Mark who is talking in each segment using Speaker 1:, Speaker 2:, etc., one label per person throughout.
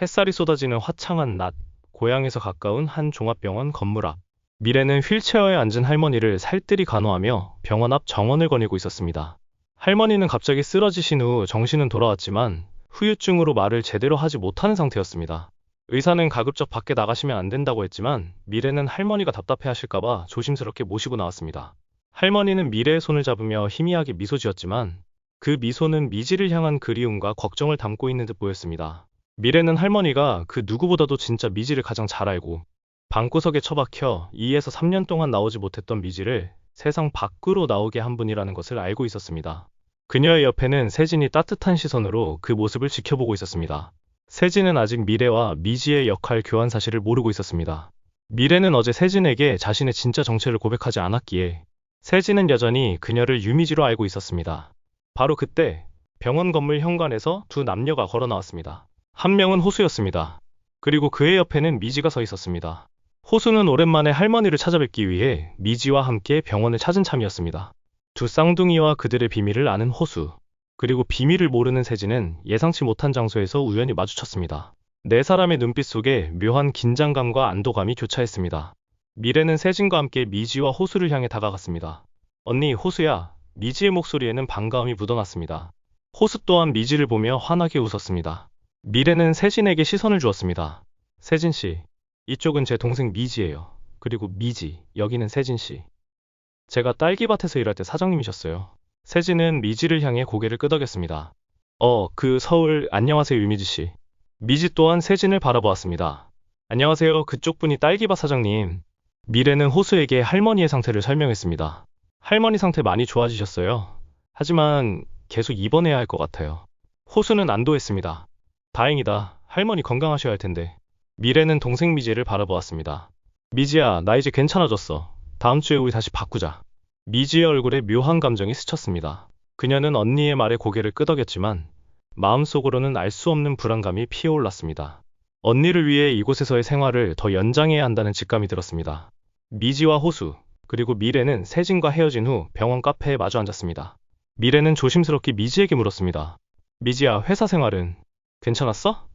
Speaker 1: 햇살이 쏟아지는 화창한 낮, 고향에서 가까운 한 종합병원 건물 앞. 미래는 휠체어에 앉은 할머니를 살뜰히 간호하며 병원 앞 정원을 거닐고 있었습니다. 할머니는 갑자기 쓰러지신 후 정신은 돌아왔지만 후유증으로 말을 제대로 하지 못하는 상태였습니다. 의사는 가급적 밖에 나가시면 안 된다고 했지만 미래는 할머니가 답답해하실까봐 조심스럽게 모시고 나왔습니다. 할머니는 미래의 손을 잡으며 희미하게 미소 지었지만 그 미소는 미지를 향한 그리움과 걱정을 담고 있는 듯 보였습니다. 미래는 할머니가 그 누구보다도 진짜 미지를 가장 잘 알고 방구석에 처박혀 2에서 3년 동안 나오지 못했던 미지를 세상 밖으로 나오게 한 분이라는 것을 알고 있었습니다. 그녀의 옆에는 세진이 따뜻한 시선으로 그 모습을 지켜보고 있었습니다. 세진은 아직 미래와 미지의 역할 교환 사실을 모르고 있었습니다. 미래는 어제 세진에게 자신의 진짜 정체를 고백하지 않았기에 세진은 여전히 그녀를 유미지로 알고 있었습니다. 바로 그때 병원 건물 현관에서 두 남녀가 걸어 나왔습니다. 한 명은 호수였습니다. 그리고 그의 옆에는 미지가 서 있었습니다. 호수는 오랜만에 할머니를 찾아뵙기 위해 미지와 함께 병원을 찾은 참이었습니다. 두 쌍둥이와 그들의 비밀을 아는 호수, 그리고 비밀을 모르는 세진은 예상치 못한 장소에서 우연히 마주쳤습니다. 네 사람의 눈빛 속에 묘한 긴장감과 안도감이 교차했습니다. 미래는 세진과 함께 미지와 호수를 향해 다가갔습니다. 언니, 호수야. 미지의 목소리에는 반가움이 묻어났습니다. 호수 또한 미지를 보며 환하게 웃었습니다. 미래는 세진에게 시선을 주었습니다. 세진 씨, 이쪽은 제 동생 미지예요. 그리고 미지, 여기는 세진 씨. 제가 딸기밭에서 일할 때 사장님이셨어요. 세진은 미지를 향해 고개를 끄덕였습니다. 서울, 안녕하세요, 유미지 씨. 미지 또한 세진을 바라보았습니다. 안녕하세요, 그쪽 분이 딸기밭 사장님. 미래는 호수에게 할머니의 상태를 설명했습니다. 할머니 상태 많이 좋아지셨어요. 하지만 계속 입원해야 할 것 같아요. 호수는 안도했습니다. 다행이다. 할머니 건강하셔야 할 텐데. 미래는 동생 미지를 바라보았습니다. 미지야, 나 이제 괜찮아졌어. 다음 주에 우리 다시 바꾸자. 미지의 얼굴에 묘한 감정이 스쳤습니다. 그녀는 언니의 말에 고개를 끄덕였지만 마음속으로는 알 수 없는 불안감이 피어올랐습니다. 언니를 위해 이곳에서의 생활을 더 연장해야 한다는 직감이 들었습니다. 미지와 호수, 그리고 미래는 세진과 헤어진 후 병원 카페에 마주 앉았습니다. 미래는 조심스럽게 미지에게 물었습니다. 미지야, 회사 생활은 괜찮았어?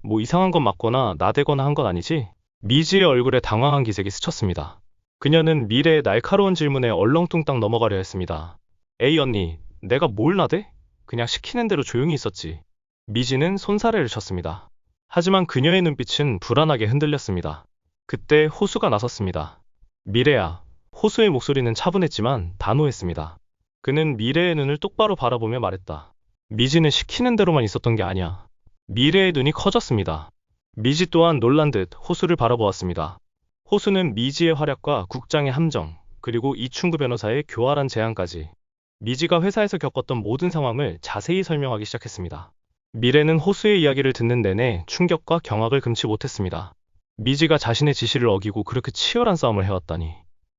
Speaker 1: 뭐 이상한 건 맞거나 나대거나 한 건 아니지? 미지의 얼굴에 당황한 기색이 스쳤습니다. 그녀는 미래의 날카로운 질문에 얼렁뚱땅 넘어가려 했습니다. 에이 언니, 내가 뭘 나대? 그냥 시키는 대로 조용히 있었지. 미지는 손사래를 쳤습니다. 하지만 그녀의 눈빛은 불안하게 흔들렸습니다. 그때 호수가 나섰습니다. 미래야. 호수의 목소리는 차분했지만 단호했습니다. 그는 미래의 눈을 똑바로 바라보며 말했다. 미지는 시키는 대로만 있었던 게 아니야. 미래의 눈이 커졌습니다. 미지 또한 놀란 듯 호수를 바라보았습니다. 호수는 미지의 활약과 국장의 함정, 그리고 이충구 변호사의 교활한 제안까지 미지가 회사에서 겪었던 모든 상황을 자세히 설명하기 시작했습니다. 미래는 호수의 이야기를 듣는 내내 충격과 경악을 금치 못했습니다. 미지가 자신의 지시를 어기고 그렇게 치열한 싸움을 해왔다니.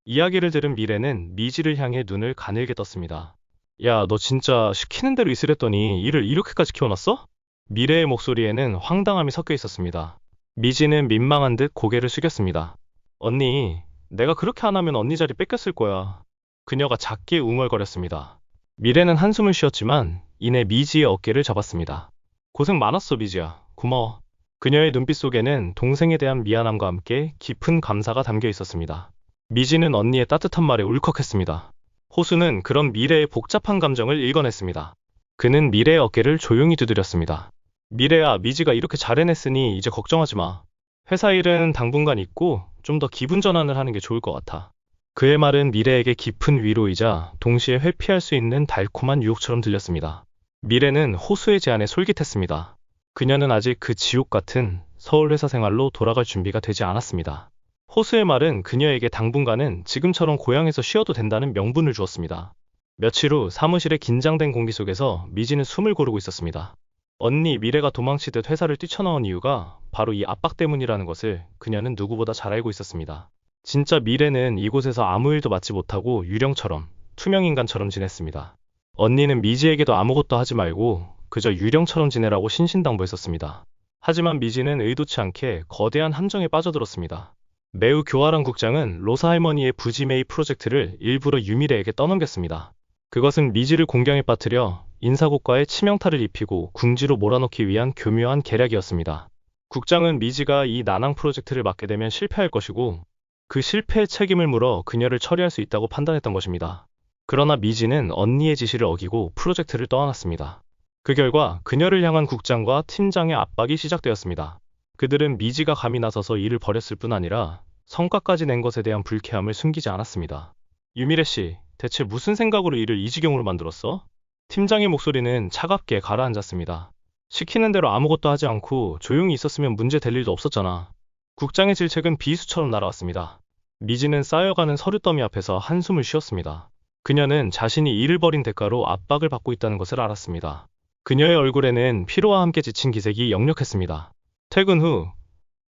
Speaker 1: 이야기를 들은 미래는 미지를 향해 눈을 가늘게 떴습니다. 야, 너 진짜 시키는 대로 있으랬더니 일을 이렇게까지 키워놨어? 미래의 목소리에는 황당함이 섞여 있었습니다. 미지는 민망한 듯 고개를 숙였습니다. 언니, 내가 그렇게 안 하면 언니 자리 뺏겼을 거야. 그녀가 작게 웅얼거렸습니다. 미래는 한숨을 쉬었지만 이내 미지의 어깨를 잡았습니다. 고생 많았어, 미지야. 고마워. 그녀의 눈빛 속에는 동생에 대한 미안함과 함께 깊은 감사가 담겨 있었습니다. 미지는 언니의 따뜻한 말에 울컥했습니다. 호수는 그런 미래의 복잡한 감정을 읽어냈습니다. 그는 미래의 어깨를 조용히 두드렸습니다. 미래야, 미지가 이렇게 잘 해냈으니 이제 걱정하지 마. 회사 일은 당분간 잊고 좀 더 기분 전환을 하는 게 좋을 것 같아. 그의 말은 미래에게 깊은 위로이자 동시에 회피할 수 있는 달콤한 유혹처럼 들렸습니다. 미래는 호수의 제안에 솔깃했습니다. 그녀는 아직 그 지옥 같은 서울 회사 생활로 돌아갈 준비가 되지 않았습니다. 호수의 말은 그녀에게 당분간은 지금처럼 고향에서 쉬어도 된다는 명분을 주었습니다. 며칠 후 사무실의 긴장된 공기 속에서 미지는 숨을 고르고 있었습니다. 언니 미래가 도망치듯 회사를 뛰쳐나온 이유가 바로 이 압박 때문이라는 것을 그녀는 누구보다 잘 알고 있었습니다. 진짜 미래는 이곳에서 아무 일도 맡지 못하고 유령처럼, 투명인간처럼 지냈습니다. 언니는 미지에게도 아무것도 하지 말고 그저 유령처럼 지내라고 신신당부했었습니다. 하지만 미지는 의도치 않게 거대한 함정에 빠져들었습니다. 매우 교활한 국장은 로사 할머니의 부지 매입 프로젝트를 일부러 유미래에게 떠넘겼습니다. 그것은 미지를 공경에 빠뜨려 인사고과에 치명타를 입히고 궁지로 몰아넣기 위한 교묘한 계략이었습니다. 국장은 미지가 이 난항 프로젝트를 맡게 되면 실패할 것이고 그 실패의 책임을 물어 그녀를 처리할 수 있다고 판단했던 것입니다. 그러나 미지는 언니의 지시를 어기고 프로젝트를 떠안았습니다. 그 결과 그녀를 향한 국장과 팀장의 압박이 시작되었습니다. 그들은 미지가 감히 나서서 일을 벌였을 뿐 아니라 성과까지 낸 것에 대한 불쾌함을 숨기지 않았습니다. 유미래 씨, 대체 무슨 생각으로 일을 이 지경으로 만들었어? 팀장의 목소리는 차갑게 가라앉았습니다. 시키는 대로 아무것도 하지 않고 조용히 있었으면 문제 될 일도 없었잖아. 국장의 질책은 비수처럼 날아왔습니다. 미지는 쌓여가는 서류 더미 앞에서 한숨을 쉬었습니다. 그녀는 자신이 일을 벌인 대가로 압박을 받고 있다는 것을 알았습니다. 그녀의 얼굴에는 피로와 함께 지친 기색이 역력했습니다. 퇴근 후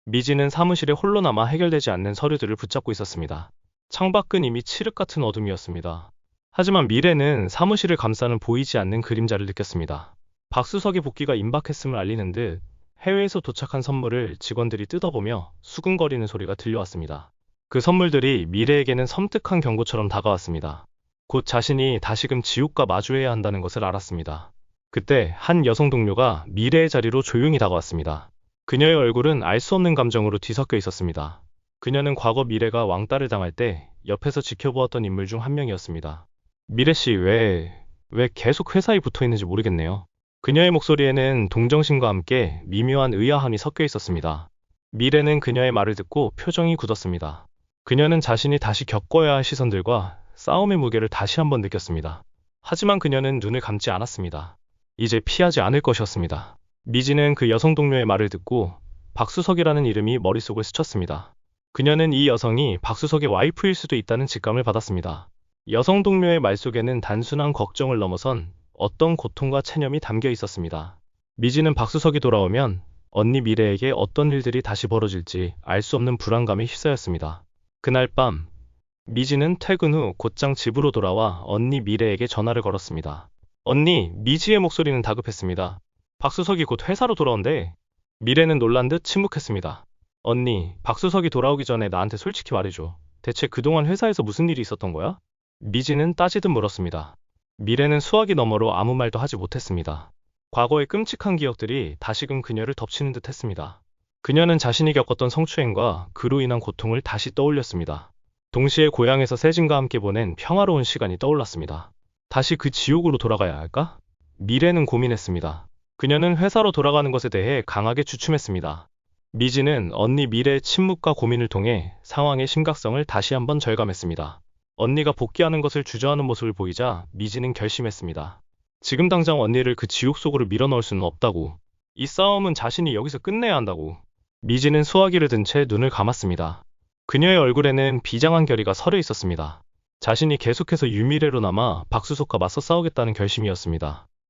Speaker 1: 미지는 사무실에 홀로 남아 해결되지 않는 서류들을 붙잡고 있었습니다. 창밖은 이미 칠흑 같은 어둠이었습니다. 하지만 미래는 사무실을 감싸는 보이지 않는 그림자를 느꼈습니다. 박수석의 복귀가 임박했음을 알리는 듯 해외에서 도착한 선물을 직원들이 뜯어보며 수근거리는 소리가 들려왔습니다. 그 선물들이 미래에게는 섬뜩한 경고처럼 다가왔습니다. 곧 자신이 다시금 지옥과 마주해야 한다는 것을 알았습니다. 그때 한 여성 동료가 미래의 자리로 조용히 다가왔습니다. 그녀의 얼굴은 알 수 없는 감정으로 뒤섞여 있었습니다. 그녀는 과거 미래가 왕따를 당할 때 옆에서 지켜보았던 인물 중 한 명이었습니다. 미래 씨 왜 계속 회사에 붙어 있는지 모르겠네요. 그녀의 목소리에는 동정심과 함께 미묘한 의아함이 섞여 있었습니다. 미래는 그녀의 말을 듣고 표정이 굳었습니다. 그녀는 자신이 다시 겪어야 할 시선들과 싸움의 무게를 다시 한번 느꼈습니다. 하지만 그녀는 눈을 감지 않았습니다. 이제 피하지 않을 것이었습니다. 미지는 그 여성 동료의 말을 듣고 박수석이라는 이름이 머릿속을 스쳤습니다. 그녀는 이 여성이 박수석의 와이프일 수도 있다는 직감을 받았습니다. 여성 동료의 말 속에는 단순한 걱정을 넘어선 어떤 고통과 체념이 담겨 있었습니다. 미지는 박수석이 돌아오면 언니 미래에게 어떤 일들이 다시 벌어질지 알 수 없는 불안감에 휩싸였습니다. 그날 밤 미지는 퇴근 후 곧장 집으로 돌아와 언니 미래에게 전화를 걸었습니다. 언니, 미지의 목소리는 다급했습니다. 박수석이 곧 회사로 돌아온대. 미래는 놀란 듯 침묵했습니다. 언니, 박수석이 돌아오기 전에 나한테 솔직히 말해줘. 대체 그동안 회사에서 무슨 일이 있었던 거야? 미지는 따지듯 물었습니다. 미래는 수화기 너머로 아무 말도 하지 못했습니다. 과거의 끔찍한 기억들이 다시금 그녀를 덮치는 듯 했습니다. 그녀는 자신이 겪었던 성추행과 그로 인한 고통을 다시 떠올렸습니다. 동시에 고향에서 세진과 함께 보낸 평화로운 시간이 떠올랐습니다. 다시 그 지옥으로 돌아가야 할까? 미래는 고민했습니다. 그녀는 회사로 돌아가는 것에 대해 강하게 주춤했습니다. 미지는 언니 미래의 침묵과 고민을 통해 상황의 심각성을 다시 한번 절감했습니다. 언니가 복귀하는 것을 주저하는 모습을 보이자 미지는 결심했습니다. 지금 당장 언니를 그 지옥 속으로 밀어넣을 수는 없다고. 이 싸움은 자신이 여기서 끝내야 한다고. 미지는 수화기를 든 채 눈을 감았습니다. 그녀의 얼굴에는 비장한 결의가 서려 있었습니다. 자신이 계속해서 유미래로 남아 박수석과 맞서 싸우겠다는 결심이었습니다.